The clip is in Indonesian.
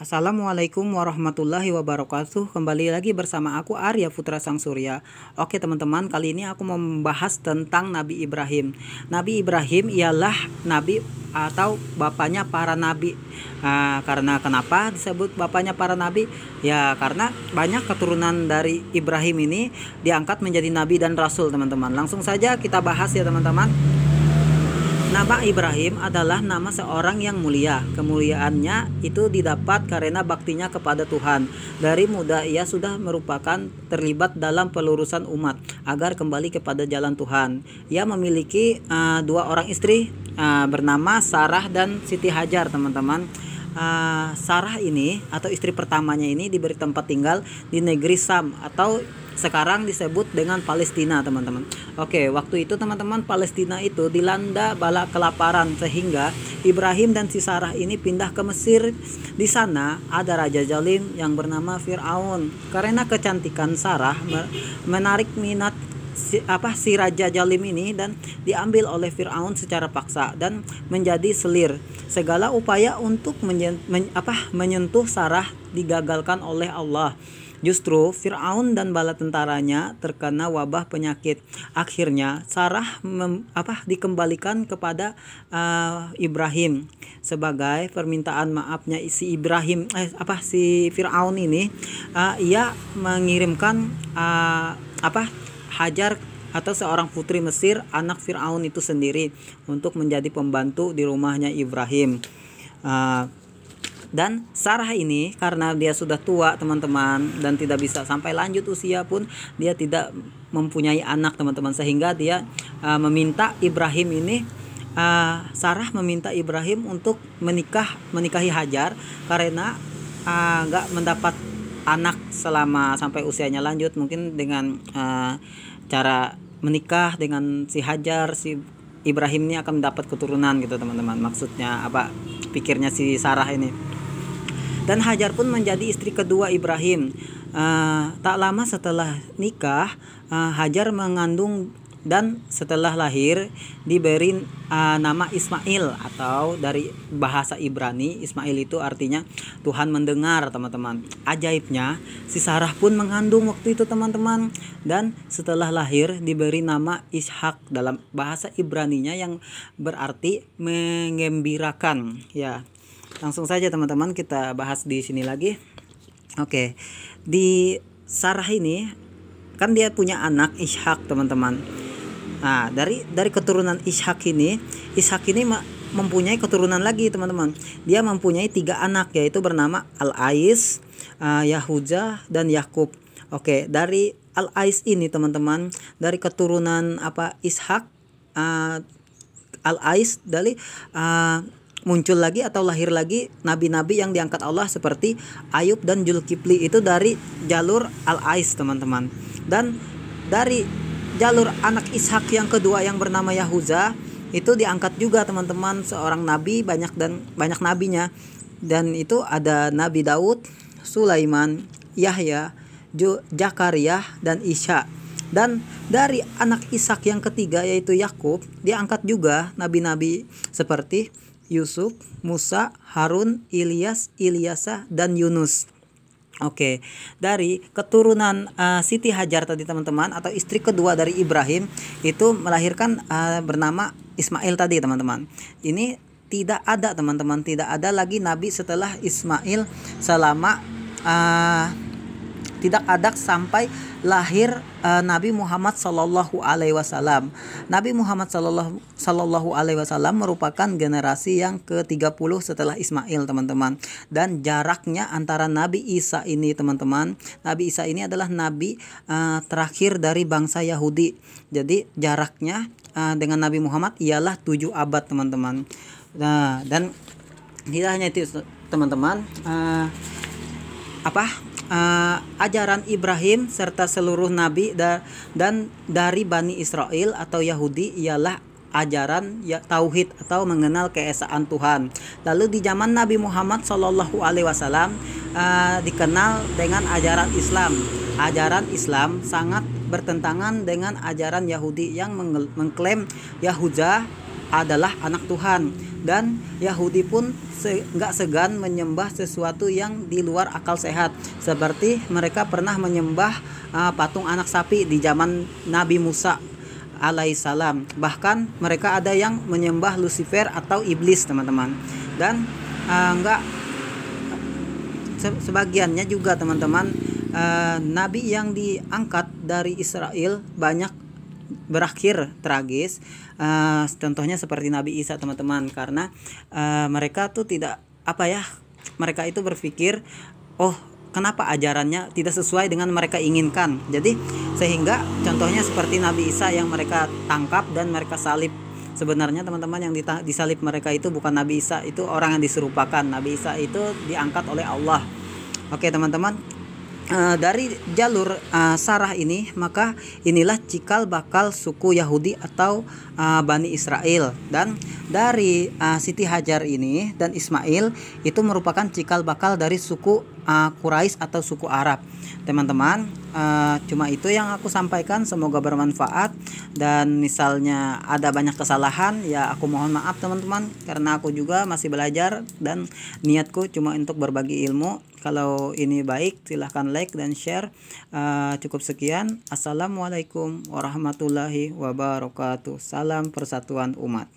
Assalamualaikum warahmatullahi wabarakatuh. Kembali lagi bersama aku Arya Putra Sang Surya. Oke teman-teman, kali ini aku mau membahas tentang Nabi Ibrahim. Nabi Ibrahim ialah nabi atau bapaknya para nabi. Karena kenapa disebut bapaknya para nabi? Ya karena banyak keturunan dari Ibrahim ini diangkat menjadi nabi dan rasul teman-teman. Langsung saja kita bahas ya teman-teman. Nama Ibrahim adalah nama seorang yang mulia. Kemuliaannya itu didapat karena baktinya kepada Tuhan. Dari muda ia sudah merupakan terlibat dalam pelurusan umat agar kembali kepada jalan Tuhan. Ia memiliki dua orang istri bernama Sarah dan Siti Hajar teman-teman. Sarah ini atau istri pertamanya ini diberi tempat tinggal di negeri Sam atau sekarang disebut dengan Palestina teman-teman. Oke, waktu itu teman-teman Palestina itu dilanda bala kelaparan sehingga Ibrahim dan si Sarah ini pindah ke Mesir. Di sana ada raja zalim yang bernama Firaun. Karena kecantikan Sarah menarik minat si raja zalim ini dan diambil oleh Firaun secara paksa dan menjadi selir. Segala upaya untuk menyentuh Sarah digagalkan oleh Allah. Justru Firaun dan bala tentaranya terkena wabah penyakit. Akhirnya Sarah dikembalikan kepada Ibrahim sebagai permintaan maafnya si Firaun ini. Ia mengirimkan Hajar atau seorang putri Mesir anak Firaun itu sendiri untuk menjadi pembantu di rumahnya Ibrahim. Dan Sarah ini karena dia sudah tua teman-teman dan tidak bisa sampai lanjut usia pun dia tidak mempunyai anak teman-teman, sehingga dia meminta Ibrahim ini Sarah meminta Ibrahim untuk menikahi Hajar karena nggak mendapat anak selama sampai usianya lanjut. Mungkin dengan cara menikah dengan si Hajar, si Ibrahim ini akan mendapat keturunan gitu teman-teman. Maksudnya pikirnya si Sarah ini. Dan Hajar pun menjadi istri kedua Ibrahim. Tak lama setelah nikah, Hajar mengandung dan setelah lahir diberi nama Ismail, atau dari bahasa Ibrani Ismail itu artinya Tuhan mendengar teman-teman. Ajaibnya si Sarah pun mengandung waktu itu teman-teman, dan setelah lahir diberi nama Ishak dalam bahasa Ibraninya yang berarti menggembirakan ya. Langsung saja teman-teman kita bahas di sini lagi. Oke, di Sarah ini kan dia punya anak Ishak teman-teman. Nah, dari keturunan Ishak ini mempunyai keturunan lagi teman-teman. Dia mempunyai 3 anak, yaitu bernama Al-Ais, Yahuza dan Yakub. Oke, dari Al-Ais ini teman-teman, dari keturunan Ishak, Al-Ais dari muncul lagi atau lahir lagi nabi-nabi yang diangkat Allah seperti Ayub dan Zulkifli, itu dari jalur Al-Ais teman-teman. Dan dari jalur anak Ishak yang kedua yang bernama Yahuza itu diangkat juga teman-teman seorang nabi, banyak nabinya, dan itu ada Nabi Daud, Sulaiman, Yahya, Zakaria dan Isya. Dan dari anak Ishak yang ketiga yaitu Yakub diangkat juga nabi-nabi seperti Yusuf, Musa, Harun, Ilyas, Ilyasa dan Yunus. Oke, dari keturunan Siti Hajar tadi teman-teman, atau istri kedua dari Ibrahim, itu melahirkan bernama Ismail tadi teman-teman. Ini tidak ada teman-teman, tidak ada lagi nabi setelah Ismail selama tidak ada sampai lahir Nabi Muhammad Sallallahu Alaihi Wasallam. Nabi Muhammad Sallallahu Alaihi Wasallam merupakan generasi yang ke-30 setelah Ismail teman-teman. Dan jaraknya antara Nabi Isa ini teman-teman, Nabi Isa ini adalah nabi terakhir dari bangsa Yahudi. Jadi jaraknya dengan Nabi Muhammad ialah 7 abad teman-teman. Nah, dan tidak hanya itu teman-teman, ajaran Ibrahim serta seluruh nabi dan dari Bani Israel atau Yahudi ialah ajaran tauhid atau mengenal keesaan Tuhan. Lalu di zaman Nabi Muhammad Shallallahu Alaihi Wasallam dikenal dengan ajaran Islam. Ajaran Islam sangat bertentangan dengan ajaran Yahudi yang mengklaim Yahuza adalah anak Tuhan, dan Yahudi pun nggak segan menyembah sesuatu yang di luar akal sehat, seperti mereka pernah menyembah patung anak sapi di zaman Nabi Musa alaihissalam. Bahkan mereka ada yang menyembah Lucifer atau iblis, teman-teman. Dan nggak sebagiannya juga, teman-teman, nabi yang diangkat dari Israel banyak berakhir tragis. Contohnya seperti Nabi Isa, teman-teman, karena mereka tuh tidak mereka itu berpikir, oh, kenapa ajarannya tidak sesuai dengan mereka inginkan. Jadi sehingga contohnya seperti Nabi Isa yang mereka tangkap dan mereka salib. Sebenarnya, teman-teman, yang disalib mereka itu bukan Nabi Isa, itu orang yang diserupakan. Nabi Isa itu diangkat oleh Allah. Oke, teman-teman, dari jalur Sarah ini, maka inilah cikal bakal suku Yahudi atau Bani Israel. Dan dari Siti Hajar ini dan Ismail itu merupakan cikal bakal dari suku Quraisy atau suku Arab. Teman-teman, cuma itu yang aku sampaikan, semoga bermanfaat. Dan misalnya ada banyak kesalahan, ya aku mohon maaf, teman-teman, karena aku juga masih belajar dan niatku cuma untuk berbagi ilmu. Kalau ini baik, silahkan like dan share. Cukup sekian. Assalamualaikum warahmatullahi wabarakatuh. Salam persatuan umat.